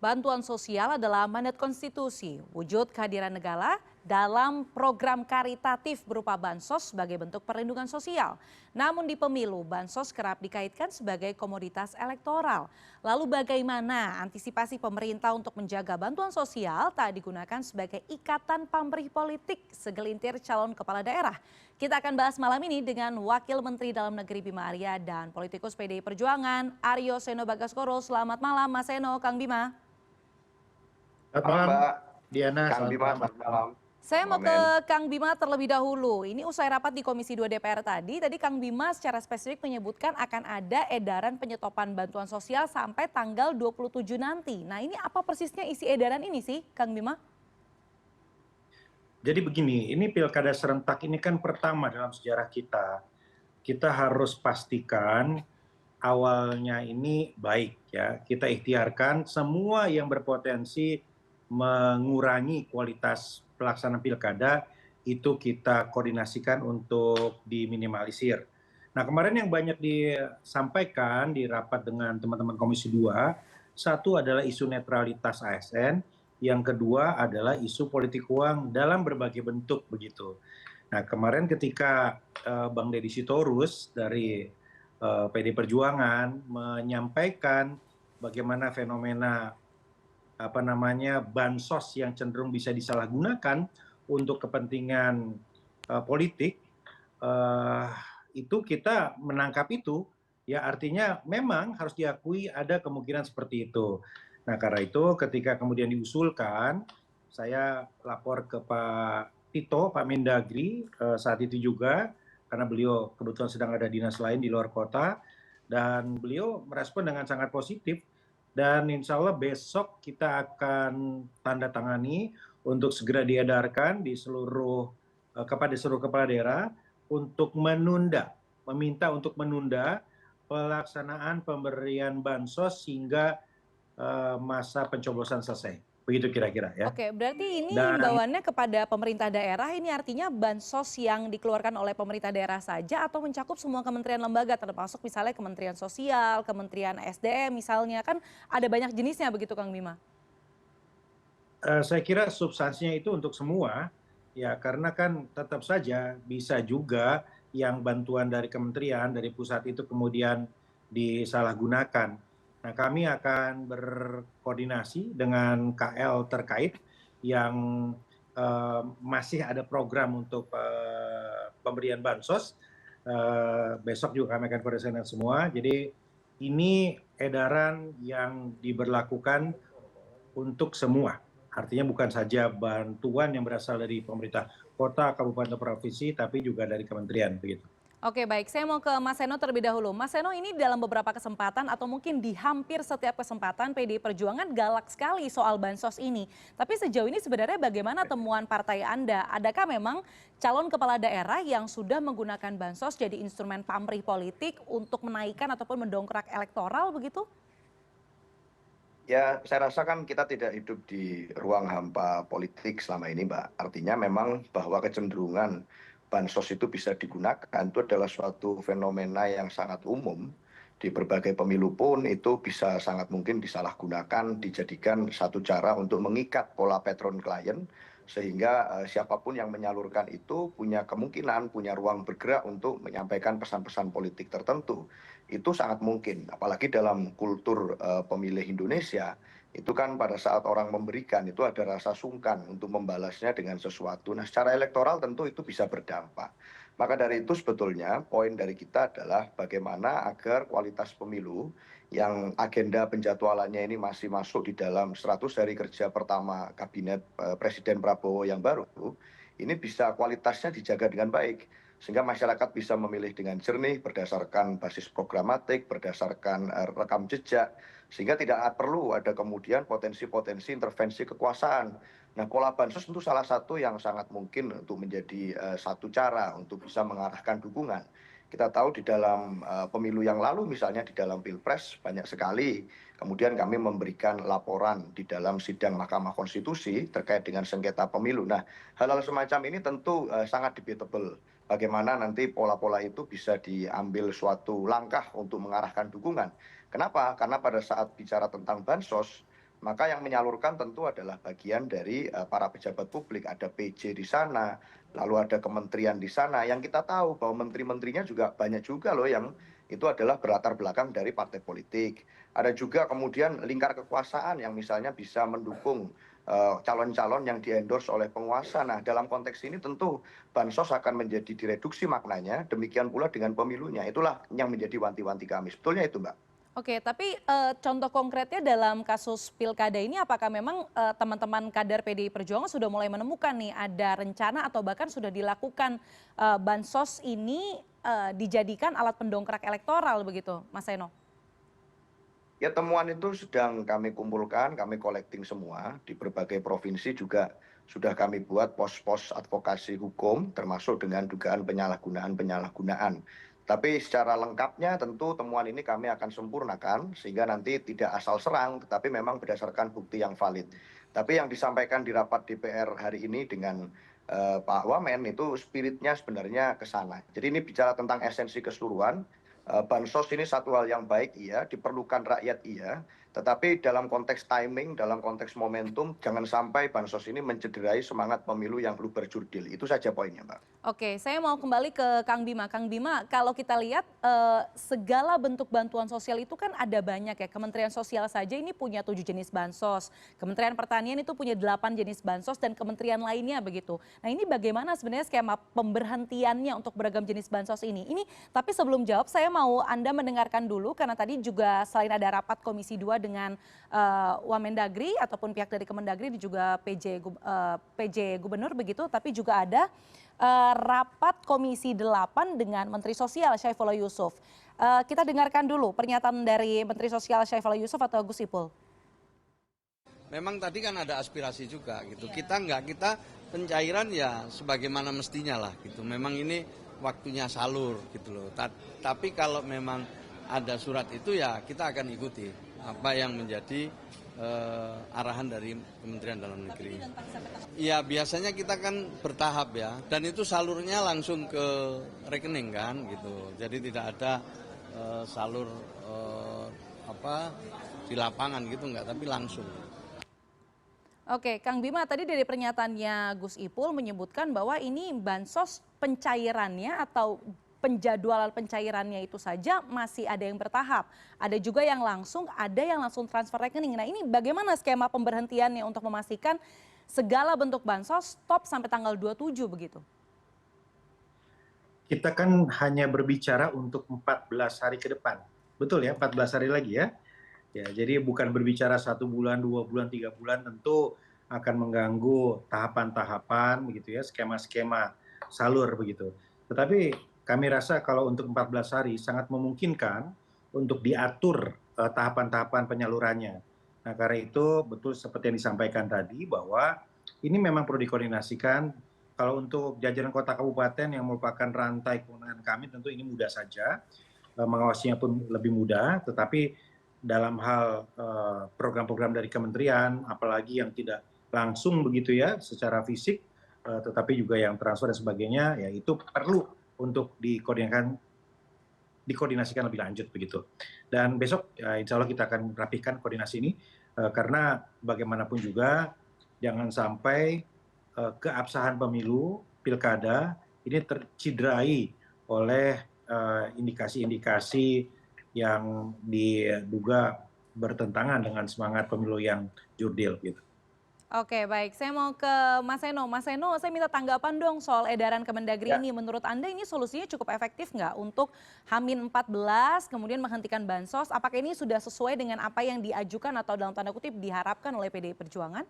Bantuan sosial adalah mandat konstitusi, wujud kehadiran negara dalam program karitatif berupa bansos sebagai bentuk perlindungan sosial. Namun di pemilu, bansos kerap dikaitkan sebagai komoditas elektoral. Lalu bagaimana antisipasi pemerintah untuk menjaga bantuan sosial tak digunakan sebagai ikatan pamrih politik segelintir calon kepala daerah? Kita akan bahas malam ini dengan Wakil Menteri Dalam Negeri Bima Arya dan politikus PDI Perjuangan Aryo Seno Bagaskoro. Selamat malam Mas Seno, Kang Bima. Selamat Malam malam, Mbak, Diana. Kang Selamat Bima, malam. selamat malam. Saya mau ke Momen. Kang Bima terlebih dahulu. Ini usai rapat di Komisi 2 DPR tadi Kang Bima secara spesifik menyebutkan akan ada edaran penyetopan bantuan sosial sampai tanggal 27 nanti. Nah ini apa persisnya isi edaran ini sih Kang Bima? Jadi begini, ini pilkada serentak ini kan pertama dalam sejarah kita. Kita harus pastikan awalnya ini baik ya. Kita ikhtiarkan semua yang berpotensi mengurangi kualitas pelaksanaan pilkada itu kita koordinasikan untuk diminimalisir. Nah, kemarin yang banyak disampaikan di rapat dengan teman-teman Komisi 2, satu adalah isu netralitas ASN, yang kedua adalah isu politik uang dalam berbagai bentuk begitu. Nah, kemarin ketika Bang Deddy Sitorus dari PD Perjuangan menyampaikan bagaimana fenomena bansos yang cenderung bisa disalahgunakan untuk kepentingan politik, itu kita menangkap itu, ya artinya memang harus diakui ada kemungkinan seperti itu. Nah karena itu ketika kemudian diusulkan, saya lapor ke Pak Tito, Pak Mendagri saat itu juga, karena beliau kebetulan sedang ada dinas lain di luar kota, dan beliau merespon dengan sangat positif. Dan insya Allah besok kita akan tanda tangani untuk segera diedarkan di kepada seluruh kepala daerah untuk meminta untuk menunda pelaksanaan pemberian bansos hingga masa pencoblosan selesai. Begitu kira-kira ya. Oke, berarti ini Dan himbauannya kepada pemerintah daerah, ini artinya bansos yang dikeluarkan oleh pemerintah daerah saja atau mencakup semua kementerian lembaga termasuk misalnya Kementerian Sosial, Kementerian SDM misalnya, kan ada banyak jenisnya begitu Kang Bima? saya kira substansinya itu untuk semua, ya karena kan tetap saja bisa juga yang bantuan dari kementerian, dari pusat itu kemudian disalahgunakan. Nah kami akan berkoordinasi dengan KL terkait yang masih ada program untuk pemberian bansos. Besok juga kami akan koordinasi dengan semua. Jadi ini edaran yang diberlakukan untuk semua. Artinya bukan saja bantuan yang berasal dari pemerintah kota, kabupaten, provinsi, tapi juga dari kementerian begitu. Oke baik, saya mau ke Mas Seno terlebih dahulu. Mas Seno, ini dalam beberapa kesempatan atau mungkin di hampir setiap kesempatan PDI Perjuangan galak sekali soal bansos ini. Tapi sejauh ini sebenarnya bagaimana temuan partai Anda? Adakah memang calon kepala daerah yang sudah menggunakan bansos jadi instrumen pamrih politik untuk menaikkan ataupun mendongkrak elektoral begitu? Ya, saya rasa kan kita tidak hidup di ruang hampa politik selama ini, Mbak. Artinya memang bahwa kecenderungan bansos itu bisa digunakan itu adalah suatu fenomena yang sangat umum. Di berbagai pemilu pun itu bisa sangat mungkin disalahgunakan, dijadikan satu cara untuk mengikat pola patron klien, sehingga siapapun yang menyalurkan itu punya kemungkinan, punya ruang bergerak untuk menyampaikan pesan-pesan politik tertentu. Itu sangat mungkin, apalagi dalam kultur pemilih Indonesia, itu kan pada saat orang memberikan itu ada rasa sungkan untuk membalasnya dengan sesuatu. Nah, secara elektoral tentu itu bisa berdampak. Maka dari itu sebetulnya poin dari kita adalah bagaimana agar kualitas pemilu yang agenda penjadwalannya ini masih masuk di dalam 100 hari kerja pertama Kabinet Presiden Prabowo yang baru, ini bisa kualitasnya dijaga dengan baik. Sehingga masyarakat bisa memilih dengan jernih berdasarkan basis programatik, berdasarkan rekam jejak, sehingga tidak perlu ada kemudian potensi-potensi intervensi kekuasaan. Nah, pola bansos tentu salah satu yang sangat mungkin untuk menjadi satu cara untuk bisa mengarahkan dukungan. Kita tahu di dalam pemilu yang lalu, misalnya di dalam Pilpres, banyak sekali kemudian kami memberikan laporan di dalam sidang Mahkamah Konstitusi terkait dengan sengketa pemilu. Nah, hal-hal semacam ini tentu sangat debatable. Bagaimana nanti pola-pola itu bisa diambil suatu langkah untuk mengarahkan dukungan. Kenapa? Karena pada saat bicara tentang bansos, maka yang menyalurkan tentu adalah bagian dari para pejabat publik. Ada PJ di sana, lalu ada kementerian di sana, yang kita tahu bahwa menteri-menterinya juga banyak juga loh yang itu adalah berlatar belakang dari partai politik. Ada juga kemudian lingkar kekuasaan yang misalnya bisa mendukung calon-calon yang di-endorse oleh penguasa. Nah, dalam konteks ini tentu bansos akan menjadi direduksi maknanya, demikian pula dengan pemilunya. Itulah yang menjadi wanti-wanti kami. Sebetulnya itu, Mbak. Oke, tapi contoh konkretnya dalam kasus pilkada ini apakah memang teman-teman kader PDI Perjuangan sudah mulai menemukan nih ada rencana atau bahkan sudah dilakukan bansos ini dijadikan alat pendongkrak elektoral begitu, Mas Seno? Ya, temuan itu sedang kami kumpulkan, kami collecting semua di berbagai provinsi juga sudah kami buat pos-pos advokasi hukum termasuk dengan dugaan penyalahgunaan. Tapi secara lengkapnya tentu temuan ini kami akan sempurnakan sehingga nanti tidak asal serang tetapi memang berdasarkan bukti yang valid. Tapi yang disampaikan di rapat DPR hari ini dengan Pak Wamen itu spiritnya sebenarnya ke sana. Jadi ini bicara tentang esensi keseluruhan. Bansos ini satu hal yang baik, iya, diperlukan rakyat, iya, tetapi dalam konteks timing, dalam konteks momentum, jangan sampai bansos ini mencederai semangat pemilu yang belum berjurdil. Itu saja poinnya, Mbak. Oke, saya mau kembali ke Kang Bima. Kang Bima, kalau kita lihat segala bentuk bantuan sosial itu kan ada banyak ya. Kementerian Sosial saja ini punya 7 jenis bansos. Kementerian Pertanian itu punya 8 jenis bansos dan kementerian lainnya begitu. Nah ini bagaimana sebenarnya skema pemberhentiannya untuk beragam jenis bansos ini? Tapi sebelum jawab saya mau Anda mendengarkan dulu karena tadi juga selain ada rapat Komisi 2 dengan Wamendagri ataupun pihak dari Kemendagri dan juga PJ Gubernur begitu, tapi juga ada rapat Komisi 8 dengan Menteri Sosial Syaifullah Yusuf. Kita dengarkan dulu pernyataan dari Menteri Sosial Syaifullah Yusuf atau Gus Ipul. Memang tadi kan ada aspirasi juga gitu. Kita pencairan ya sebagaimana mestinya lah gitu. Memang ini waktunya salur gitu loh. Tapi kalau memang ada surat itu ya kita akan ikuti apa yang menjadi arahan dari Kementerian Dalam Negeri. Ya biasanya kita kan bertahap ya, dan itu salurnya langsung ke rekening kan gitu. Jadi tidak ada salur di lapangan gitu enggak, tapi langsung. Oke, Kang Bima tadi dari pernyataannya Gus Ipul menyebutkan bahwa ini bansos pencairannya atau penjadwalan pencairannya itu saja masih ada yang bertahap. Ada juga yang langsung, ada yang langsung transfer rekening. Nah ini bagaimana skema pemberhentiannya untuk memastikan segala bentuk bansos stop sampai tanggal 27 begitu? Kita kan hanya berbicara untuk 14 hari ke depan. Betul ya, 14 hari lagi ya. Ya, jadi bukan berbicara 1 bulan, 2 bulan, 3 bulan, tentu akan mengganggu tahapan-tahapan begitu ya, skema-skema salur begitu. Tetapi kami rasa kalau untuk 14 hari sangat memungkinkan untuk diatur tahapan-tahapan penyalurannya. Nah, karena itu betul seperti yang disampaikan tadi bahwa ini memang perlu dikoordinasikan. Kalau untuk jajaran kota kabupaten yang merupakan rantai kewenangan kami tentu ini mudah saja, mengawasinya pun lebih mudah, tetapi dalam hal program-program dari kementerian, apalagi yang tidak langsung begitu ya secara fisik, tetapi juga yang transfer dan sebagainya, ya itu perlu untuk dikoordinasikan lebih lanjut begitu. Dan besok ya, insya Allah kita akan rapihkan koordinasi ini karena bagaimanapun juga jangan sampai keabsahan pemilu pilkada ini terciderai oleh indikasi-indikasi yang diduga bertentangan dengan semangat pemilu yang jurdil gitu. Oke baik, saya mau ke Mas Seno. Mas Seno, saya minta tanggapan dong soal edaran Kemendagri ini. Menurut Anda ini solusinya cukup efektif nggak untuk H-14 kemudian menghentikan bansos? Apakah ini sudah sesuai dengan apa yang diajukan atau dalam tanda kutip diharapkan oleh PDI Perjuangan?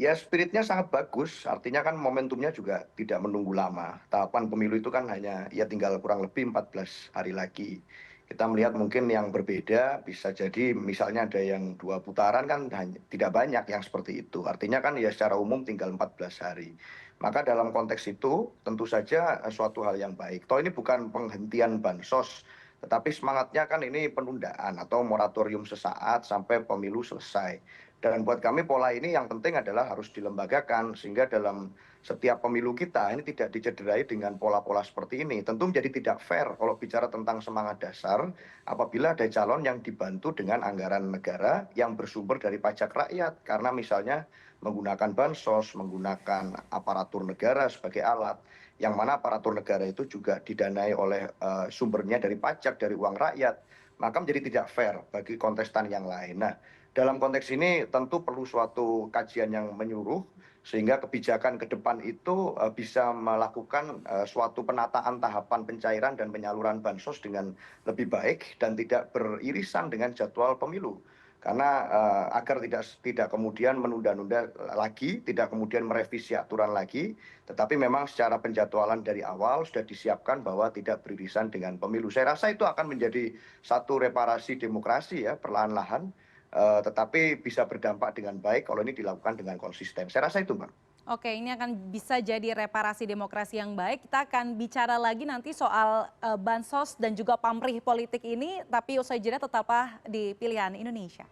Ya, spiritnya sangat bagus, artinya kan momentumnya juga tidak menunggu lama. Tahapan pemilu itu kan hanya ya tinggal kurang lebih 14 hari lagi. Kita melihat mungkin yang berbeda bisa jadi misalnya ada yang 2 putaran kan tidak banyak yang seperti itu. Artinya kan ya secara umum tinggal 14 hari. Maka dalam konteks itu tentu saja suatu hal yang baik. Toh ini bukan penghentian bansos, Tetapi semangatnya kan ini penundaan atau moratorium sesaat sampai pemilu selesai. Dan buat kami pola ini yang penting adalah harus dilembagakan sehingga dalam setiap pemilu kita ini tidak dicederai dengan pola-pola seperti ini. Tentu menjadi tidak fair kalau bicara tentang semangat dasar apabila ada calon yang dibantu dengan anggaran negara yang bersumber dari pajak rakyat. Karena misalnya menggunakan bansos, menggunakan aparatur negara sebagai alat, yang mana aparatur negara itu juga didanai oleh sumbernya dari pajak, dari uang rakyat, maka menjadi tidak fair bagi kontestan yang lain. Nah, dalam konteks ini tentu perlu suatu kajian yang menyeluruh sehingga kebijakan ke depan itu bisa melakukan suatu penataan tahapan pencairan dan penyaluran bansos dengan lebih baik dan tidak beririsan dengan jadwal pemilu. Karena agar tidak kemudian menunda-nunda lagi, tidak kemudian merevisi aturan lagi, tetapi memang secara penjadwalan dari awal sudah disiapkan bahwa tidak beririsan dengan pemilu. Saya rasa itu akan menjadi satu reparasi demokrasi ya, perlahan-lahan, tetapi bisa berdampak dengan baik kalau ini dilakukan dengan konsisten. Saya rasa itu, Mbak. Oke, ini akan bisa jadi reparasi demokrasi yang baik. Kita akan bicara lagi nanti soal bansos dan juga pamrih politik ini, tapi usai jeda tetaplah di Pilihan Indonesia.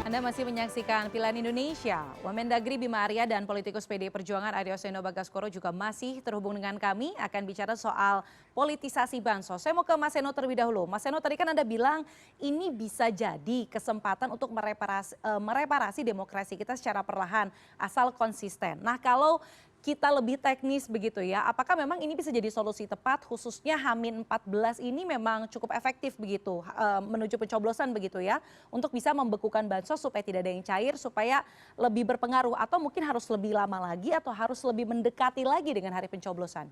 Anda masih menyaksikan Pilihan Indonesia. Wamendagri Bima Arya dan politikus PD Perjuangan Aryo Seno Bagaskoro juga masih terhubung dengan kami, akan bicara soal politisasi bansos. Saya mau ke Mas Seno terlebih dahulu. Mas Seno, tadi kan Anda bilang ini bisa jadi kesempatan untuk mereparasi demokrasi kita secara perlahan, asal konsisten. Nah, kalau kita lebih teknis begitu ya, apakah memang ini bisa jadi solusi tepat, khususnya H-14 ini memang cukup efektif begitu menuju pencoblosan begitu ya, untuk bisa membekukan bansos supaya tidak ada yang cair, supaya lebih berpengaruh, atau mungkin harus lebih lama lagi atau harus lebih mendekati lagi dengan hari pencoblosan?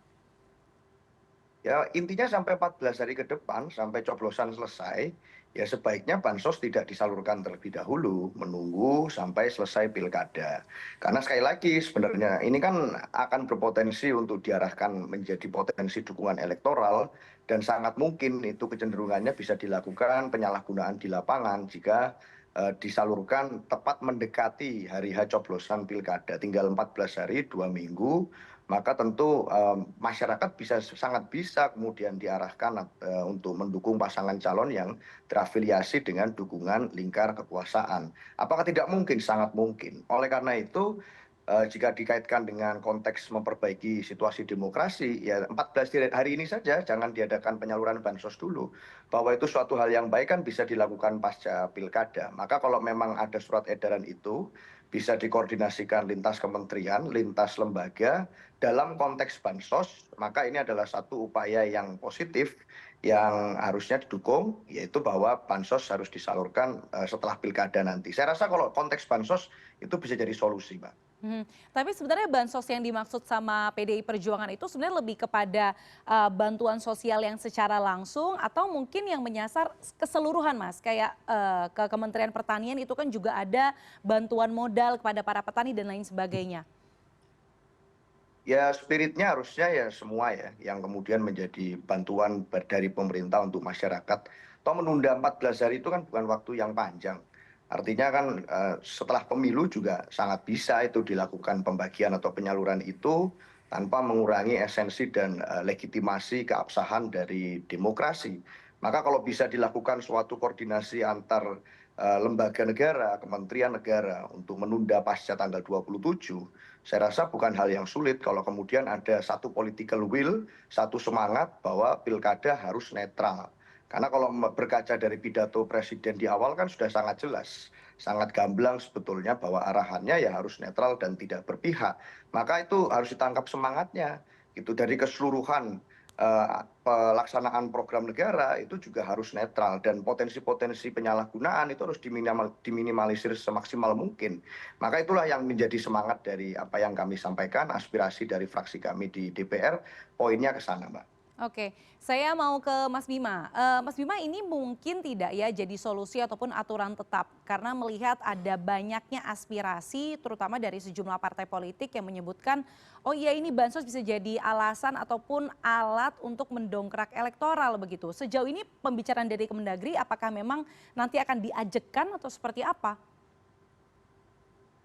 Ya, intinya sampai 14 hari ke depan, sampai coblosan selesai, ya sebaiknya bansos tidak disalurkan terlebih dahulu, menunggu sampai selesai pilkada. Karena sekali lagi sebenarnya ini kan akan berpotensi untuk diarahkan menjadi potensi dukungan elektoral, dan sangat mungkin itu kecenderungannya bisa dilakukan penyalahgunaan di lapangan jika disalurkan tepat mendekati hari H coblosan pilkada. Tinggal 14 hari, 2 minggu, maka tentu masyarakat sangat bisa kemudian diarahkan untuk mendukung pasangan calon yang terafiliasi dengan dukungan lingkar kekuasaan. Apakah tidak mungkin? Sangat mungkin. Oleh karena itu, jika dikaitkan dengan konteks memperbaiki situasi demokrasi, ya 14 hari ini saja jangan diadakan penyaluran bansos dulu. Bahwa itu suatu hal yang baik kan bisa dilakukan pasca pilkada. Maka kalau memang ada surat edaran itu, bisa dikoordinasikan lintas kementerian, lintas lembaga, dalam konteks bansos, maka ini adalah satu upaya yang positif yang harusnya didukung, yaitu bahwa bansos harus disalurkan setelah pilkada nanti. Saya rasa kalau konteks bansos itu bisa jadi solusi, Mbak. Tapi sebenarnya bansos yang dimaksud sama PDI Perjuangan itu sebenarnya lebih kepada bantuan sosial yang secara langsung, atau mungkin yang menyasar keseluruhan, Mas, kayak ke Kementerian Pertanian itu kan juga ada bantuan modal kepada para petani dan lain sebagainya. Ya spiritnya harusnya ya semua ya, yang kemudian menjadi bantuan dari pemerintah untuk masyarakat. Toh menunda 14 hari itu kan bukan waktu yang panjang. Artinya kan setelah pemilu juga sangat bisa itu dilakukan pembagian atau penyaluran itu tanpa mengurangi esensi dan legitimasi keabsahan dari demokrasi. Maka kalau bisa dilakukan suatu koordinasi antar lembaga negara, kementerian negara untuk menunda pasca tanggal 27, saya rasa bukan hal yang sulit kalau kemudian ada satu political will, satu semangat bahwa pilkada harus netral. Karena kalau berkaca dari pidato presiden di awal kan sudah sangat jelas, sangat gamblang sebetulnya bahwa arahannya ya harus netral dan tidak berpihak. Maka itu harus ditangkap semangatnya, gitu, dari keseluruhan pelaksanaan program negara itu juga harus netral, dan potensi-potensi penyalahgunaan itu harus diminimalisir semaksimal mungkin. Maka itulah yang menjadi semangat dari apa yang kami sampaikan, aspirasi dari fraksi kami di DPR, poinnya ke sana, Mbak. Oke, saya mau ke Mas Bima. Mas Bima, ini mungkin tidak ya jadi solusi ataupun aturan tetap, karena melihat ada banyaknya aspirasi terutama dari sejumlah partai politik yang menyebutkan, oh iya ini bansos bisa jadi alasan ataupun alat untuk mendongkrak elektoral begitu. Sejauh ini pembicaraan dari Kemendagri apakah memang nanti akan diajekan atau seperti apa?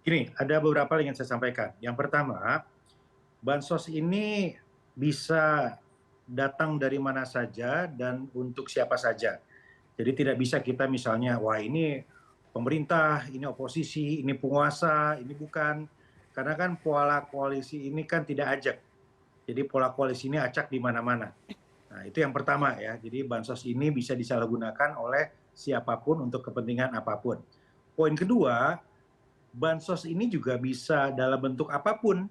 Gini, ada beberapa yang ingin saya sampaikan. Yang pertama, bansos ini bisa datang dari mana saja dan untuk siapa saja. Jadi tidak bisa kita misalnya, wah ini pemerintah, ini oposisi, ini penguasa, ini bukan. Karena kan pola koalisi ini kan tidak ajak. Jadi pola koalisi ini acak di mana-mana. Nah itu yang pertama ya. Jadi bansos ini bisa disalahgunakan oleh siapapun untuk kepentingan apapun. Poin kedua, bansos ini juga bisa dalam bentuk apapun,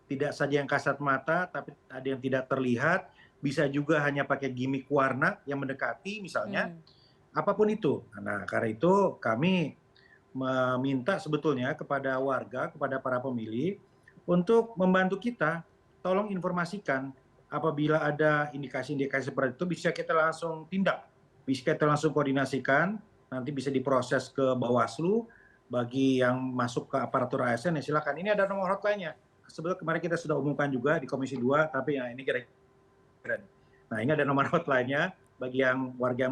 tidak saja yang kasat mata, tapi ada yang tidak terlihat, bisa juga hanya pakai gimmick warna yang mendekati misalnya, apapun itu. Nah, karena itu kami meminta sebetulnya kepada warga, kepada para pemilih, untuk membantu kita, tolong informasikan apabila ada indikasi-indikasi seperti itu, bisa kita langsung tindak, bisa kita langsung koordinasikan, nanti bisa diproses ke Bawaslu, bagi yang masuk ke aparatur ASN ya silakan. Ini ada nomor hotline-nya. Sebetulnya kemarin kita sudah umumkan juga di Komisi 2, tapi ya ini kira-kira. Nah ini ada nomor hotline-nya, bagi yang warga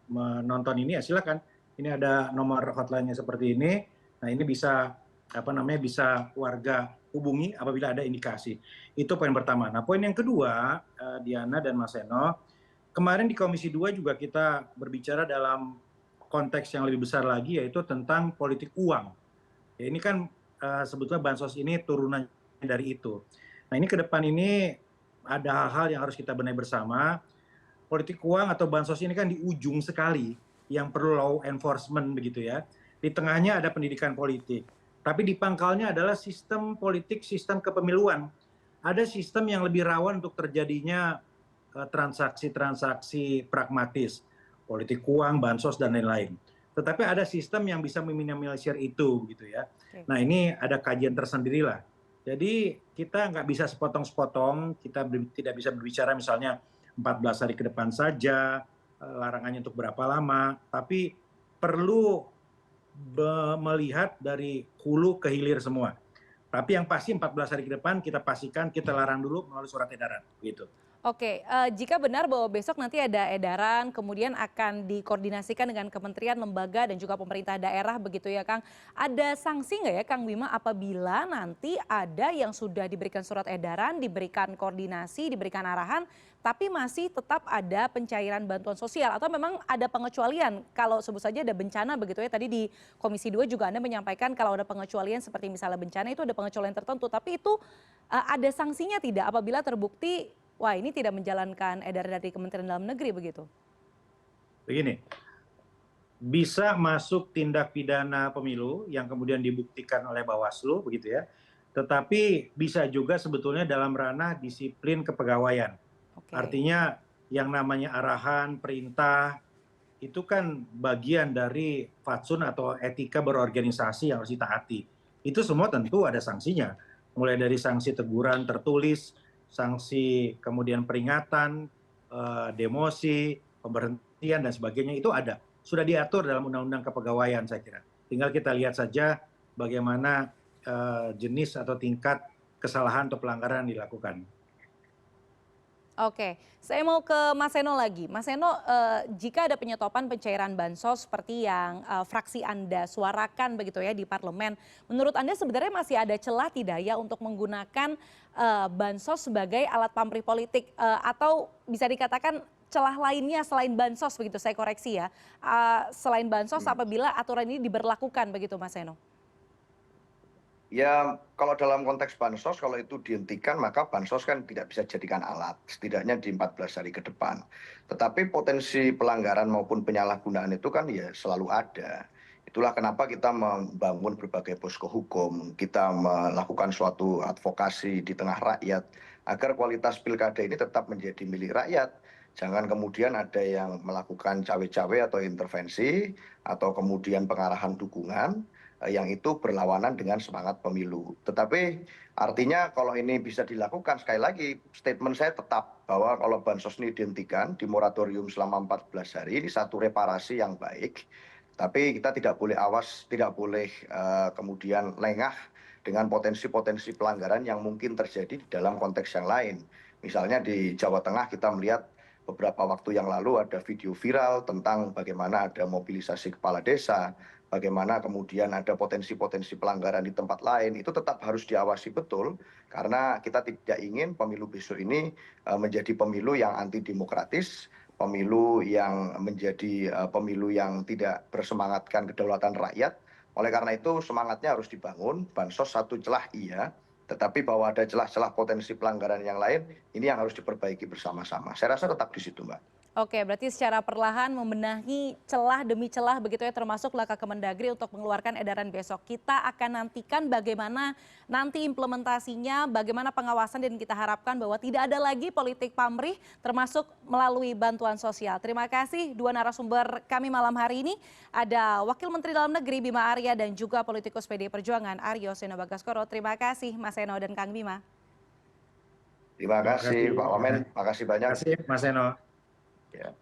menonton ini ya silakan. Ini ada nomor hotline-nya seperti ini. Nah ini bisa bisa warga hubungi apabila ada indikasi. Itu poin pertama. Nah poin yang kedua, Diana dan Mas Eno, kemarin di Komisi 2 juga kita berbicara dalam konteks yang lebih besar lagi, yaitu tentang politik uang. Ya, ini kan sebetulnya bansos ini turunan dari itu. Nah ini ke depan ini ada hal-hal yang harus kita benahi bersama. Politik uang atau bansos ini kan di ujung sekali, yang perlu law enforcement begitu ya. Di tengahnya ada pendidikan politik. Tapi di pangkalnya adalah sistem politik, sistem kepemiluan. Ada sistem yang lebih rawan untuk terjadinya transaksi-transaksi pragmatis, politik uang, bansos, dan lain-lain. Tetapi ada sistem yang bisa meminimalisir itu, gitu ya. Nah ini ada kajian tersendiri lah. Jadi kita nggak bisa sepotong-sepotong, kita tidak bisa berbicara misalnya 14 hari ke depan saja, larangannya untuk berapa lama, tapi perlu melihat dari hulu ke hilir semua. Tapi yang pasti 14 hari ke depan kita pastikan kita larang dulu melalui surat edaran, gitu. Oke, jika benar bahwa besok nanti ada edaran, kemudian akan dikoordinasikan dengan kementerian, lembaga, dan juga pemerintah daerah begitu ya Kang. Ada sanksi nggak ya Kang Bima apabila nanti ada yang sudah diberikan surat edaran, diberikan koordinasi, diberikan arahan, tapi masih tetap ada pencairan bantuan sosial atau memang ada pengecualian kalau sebut saja ada bencana begitu ya. Tadi di Komisi 2 juga Anda menyampaikan kalau ada pengecualian seperti misalnya bencana itu ada pengecualian tertentu, tapi itu ada sanksinya tidak apabila terbukti wah ini tidak menjalankan edaran dari Kementerian Dalam Negeri begitu? Begini, bisa masuk tindak pidana pemilu yang kemudian dibuktikan oleh Bawaslu begitu ya. Tetapi bisa juga sebetulnya dalam ranah disiplin kepegawaian. Artinya yang namanya arahan, perintah, itu kan bagian dari fatsun atau etika berorganisasi yang harus ditaati. Itu semua tentu ada sanksinya. Mulai dari sanksi teguran tertulis, sanksi kemudian peringatan, demosi, pemberhentian dan sebagainya itu ada. Sudah diatur dalam Undang-Undang Kepegawaian saya kira. Tinggal kita lihat saja bagaimana jenis atau tingkat kesalahan atau pelanggaran yang dilakukan. Oke, saya mau ke Mas Seno lagi. Mas Seno, jika ada penyetopan pencairan bansos seperti yang fraksi Anda suarakan begitu ya di parlemen, menurut Anda sebenarnya masih ada celah tidak ya untuk menggunakan bansos sebagai alat pamrih politik atau bisa dikatakan celah lainnya selain bansos begitu, saya koreksi ya, selain bansos apabila aturan ini diberlakukan begitu Mas Seno? Ya, kalau dalam konteks bansos, kalau itu dihentikan, maka bansos kan tidak bisa dijadikan alat, setidaknya di 14 hari ke depan. Tetapi potensi pelanggaran maupun penyalahgunaan itu kan ya selalu ada. Itulah kenapa kita membangun berbagai posko hukum, kita melakukan suatu advokasi di tengah rakyat, agar kualitas pilkada ini tetap menjadi milik rakyat. Jangan kemudian ada yang melakukan cawe-cawe atau intervensi, atau kemudian pengarahan dukungan, yang itu berlawanan dengan semangat pemilu. Tetapi artinya kalau ini bisa dilakukan, sekali lagi statement saya tetap bahwa kalau bansos ini dihentikan di moratorium selama 14 hari, ini satu reparasi yang baik. Tapi kita tidak boleh tidak boleh kemudian lengah dengan potensi-potensi pelanggaran yang mungkin terjadi di dalam konteks yang lain. Misalnya di Jawa Tengah kita melihat beberapa waktu yang lalu ada video viral tentang bagaimana ada mobilisasi kepala desa, bagaimana kemudian ada potensi-potensi pelanggaran di tempat lain, itu tetap harus diawasi betul, karena kita tidak ingin pemilu besok ini menjadi pemilu yang anti demokratis, pemilu yang menjadi pemilu yang tidak bersemangatkan kedaulatan rakyat. Oleh karena itu semangatnya harus dibangun, bansos satu celah iya, tetapi bahwa ada celah-celah potensi pelanggaran yang lain, ini yang harus diperbaiki bersama-sama. Saya rasa tetap di situ, Mbak. Oke, berarti secara perlahan membenahi celah demi celah begitu ya, termasuk langkah Kemendagri untuk mengeluarkan edaran besok. Kita akan nantikan bagaimana nanti implementasinya, bagaimana pengawasan, dan kita harapkan bahwa tidak ada lagi politik pamrih termasuk melalui bantuan sosial. Terima kasih dua narasumber kami malam hari ini. Ada Wakil Menteri Dalam Negeri Bima Arya dan juga politikus PDI Perjuangan Aryo Seno Bagaskoro. Terima kasih Mas Seno dan Kang Bima. Terima kasih Pak Wamen, makasih banyak. Terima kasih Mas Seno. Ya.